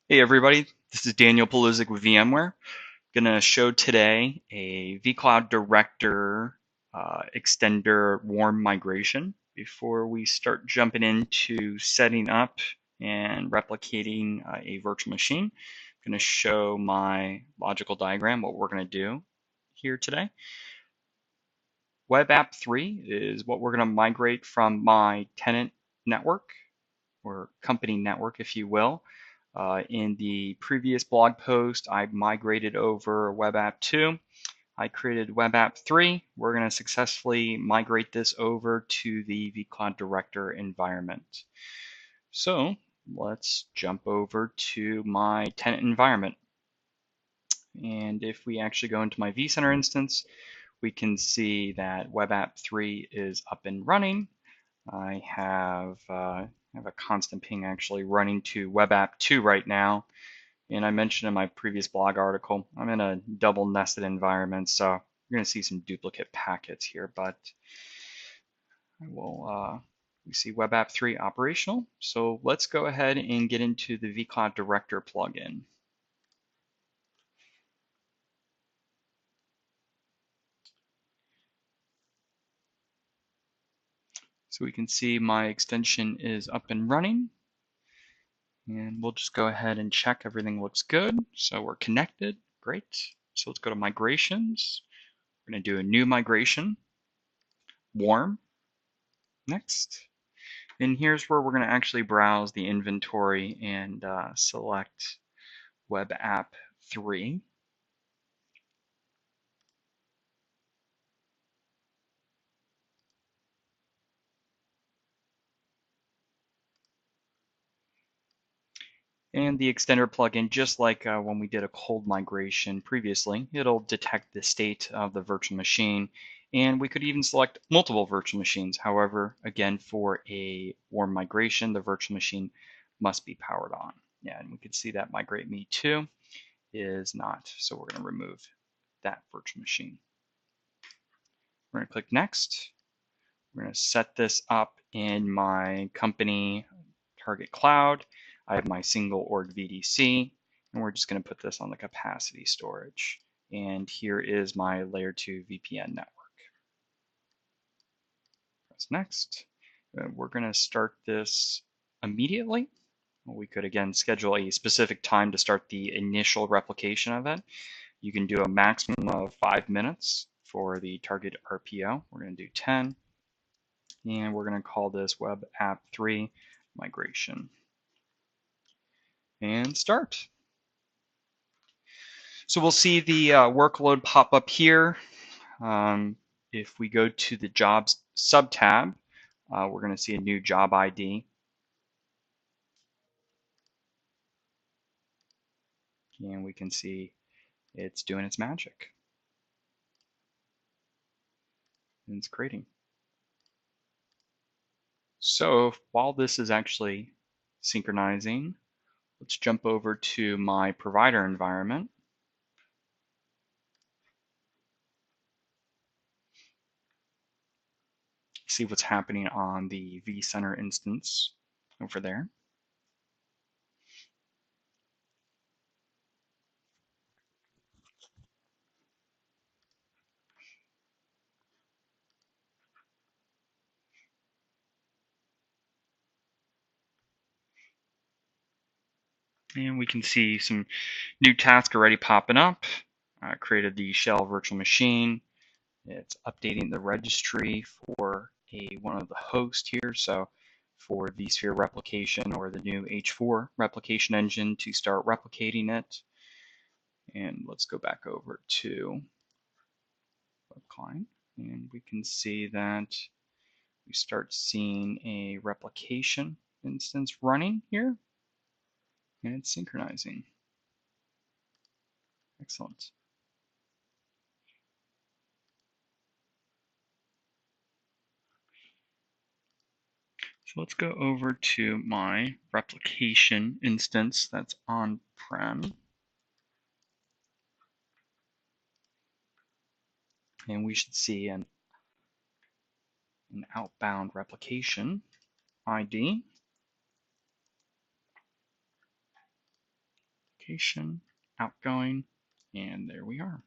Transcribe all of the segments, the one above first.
Hey everybody, this is Daniel Paluzik with VMware. Going to show today a vCloud Director extender warm migration. Before we start jumping into setting up and replicating a virtual machine, I'm going to show my logical diagram, what we're going to do here today. Web App 3 is what we're going to migrate from my tenant network or company network, if you will. In the previous blog post, I migrated over Web App 2. I created Web App 3. We're going to successfully migrate this over to the vCloud Director environment. So let's jump over to my tenant environment. And if we actually go into my vCenter instance, we can see that Web App 3 is up and running. I have a constant ping actually running to Web App 2 right now. And I mentioned in my previous blog article, I'm in a double nested environment, so you're going to see some duplicate packets here, but I will, we see Web App 3 operational. So let's go ahead and get into the vCloud Director plugin. So we can see my extension is up and running. And we'll just go ahead and check everything looks good. So we're connected, great. So let's go to migrations. We're going to do a new migration, warm, next. And here's where we're going to actually browse the inventory and select Web App 3. And the extender plugin, just like when we did a cold migration previously, it'll detect the state of the virtual machine. And we could even select multiple virtual machines. However, again, for a warm migration, the virtual machine must be powered on. Yeah, and we can see that migrate me to is not. So we're going to remove that virtual machine. We're going to click next. We're going to set this up in my company target cloud. I have my single org VDC, and we're just going to put this on the capacity storage. And here is my layer 2 VPN network. Press next. We're going to start this immediately. We could again schedule a specific time to start the initial replication of it. You can do a maximum of 5 minutes for the target RPO. We're going to do 10. And we're going to call this Web App 3 migration. And start. So we'll see the workload pop up here. If we go to the Jobs sub-tab, we're going to see a new job ID. And we can see it's doing its magic. And it's creating. So while this is actually synchronizing, let's jump over to my provider environment. See what's happening on the vCenter instance over there. And we can see some new tasks already popping up. Created the shell virtual machine. It's updating the registry for one of the hosts here. So for vSphere replication or the new H4 replication engine to start replicating it. And let's go back over to web client. And we can see that we start seeing a replication instance running here. And it's synchronizing. Excellent. So let's go over to my replication instance that's on-prem. And we should see an outbound replication ID. replication, outgoing, and there we are.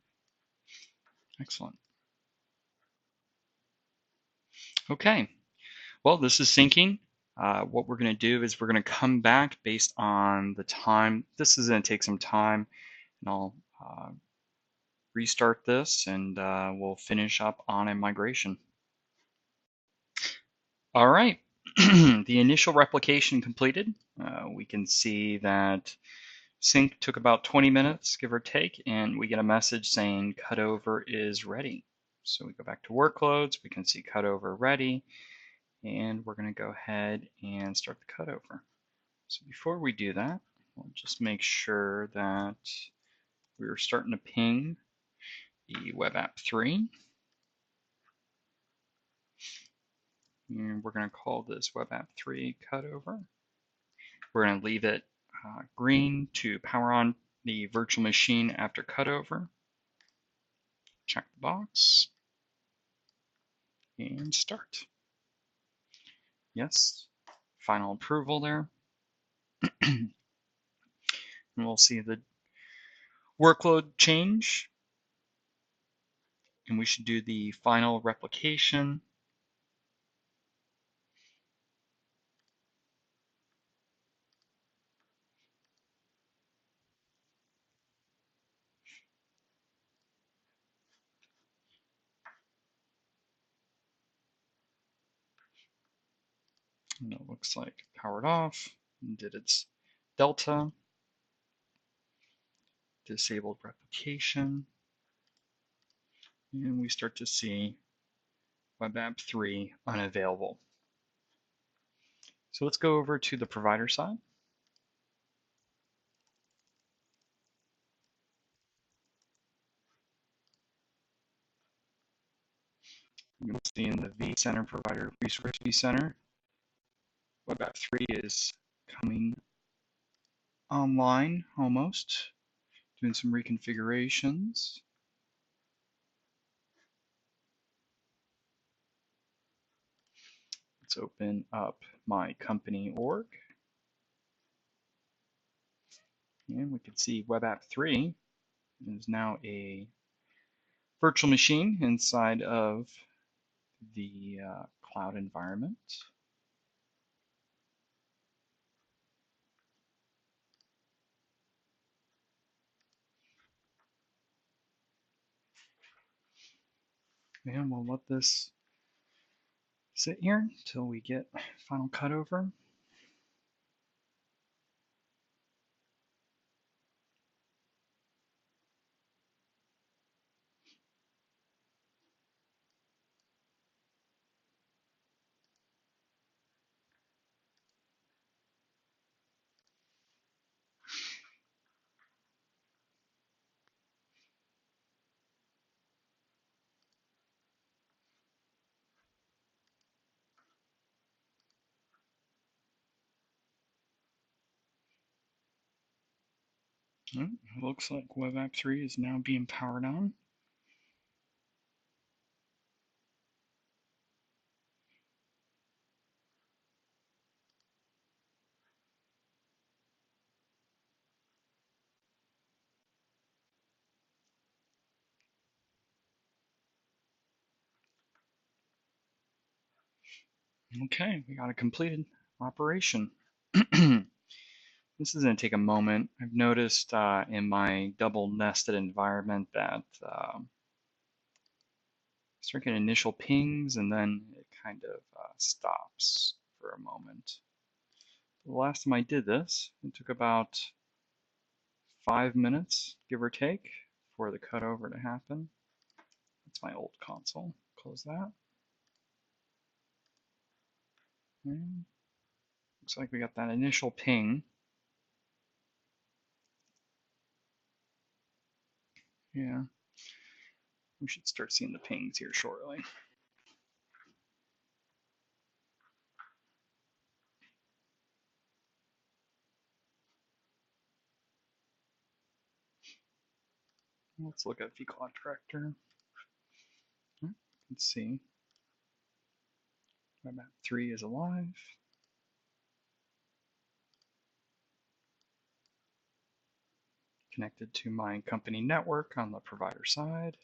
Excellent. Okay, well, this is syncing. What we're going to do is we're going to come back based on the time. This is going to take some time, and I'll restart this, and we'll finish up on a migration. All right, the initial replication completed. We can see that sync took about 20 minutes, give or take, and we get a message saying cutover is ready. So we go back to workloads, we can see cutover ready, and we're going to go ahead and start the cutover. So before we do that, we'll just make sure that we're starting to ping the web app 3. And we're going to call this web app 3 cutover. We're going to leave it green to power on the virtual machine after cutover. Check the box and start. Yes, final approval there. And we'll see the workload change. And we should do the final replication. And it looks like powered off and did its delta. Disabled replication. And we start to see web app 3 unavailable. So let's go over to the provider side. You can see in the vCenter provider resource vCenter, web app 3 is coming online almost, doing some reconfigurations. Let's open up my company org. And we can see web app 3 is now a virtual machine inside of the cloud environment. And we'll let this sit here until we get final cutover. It looks like web app 3 is now being powered on. Okay, we got a completed operation. This is going to take a moment. I've noticed in my double nested environment that I start getting initial pings and then it kind of stops for a moment. The last time I did this, it took about 5 minutes, give or take, for the cutover to happen. That's my old console. Close that. And looks like we got that initial ping. Yeah, we should start seeing the pings here shortly. Let's look at vCloud director. Let's see. Web app 3 is alive. connected to my company network on the provider side.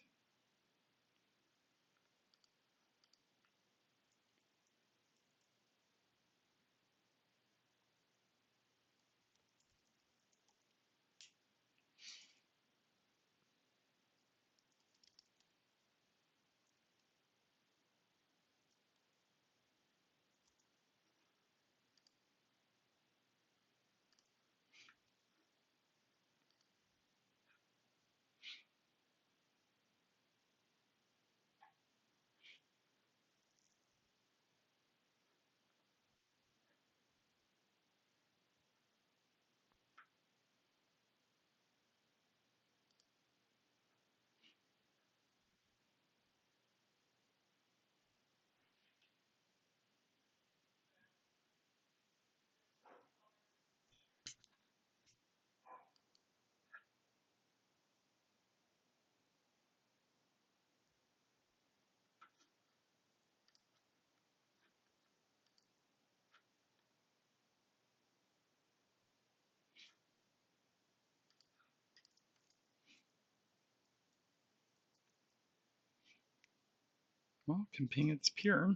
Well, can ping its peer.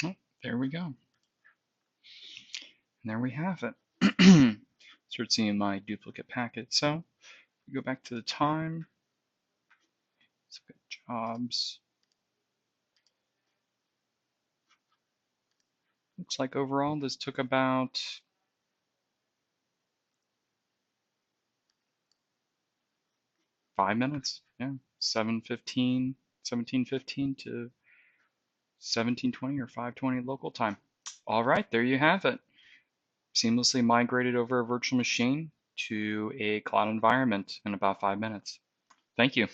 Oh, there we go. And there we have it. Start seeing my duplicate packet. So we go back to the time. Let's look at jobs. Looks like overall this took about 5 minutes. Yeah, 17:15 to 17:20 or 5:20 local time. All right, there you have it. Seamlessly migrated over a virtual machine to a cloud environment in about 5 minutes. Thank you.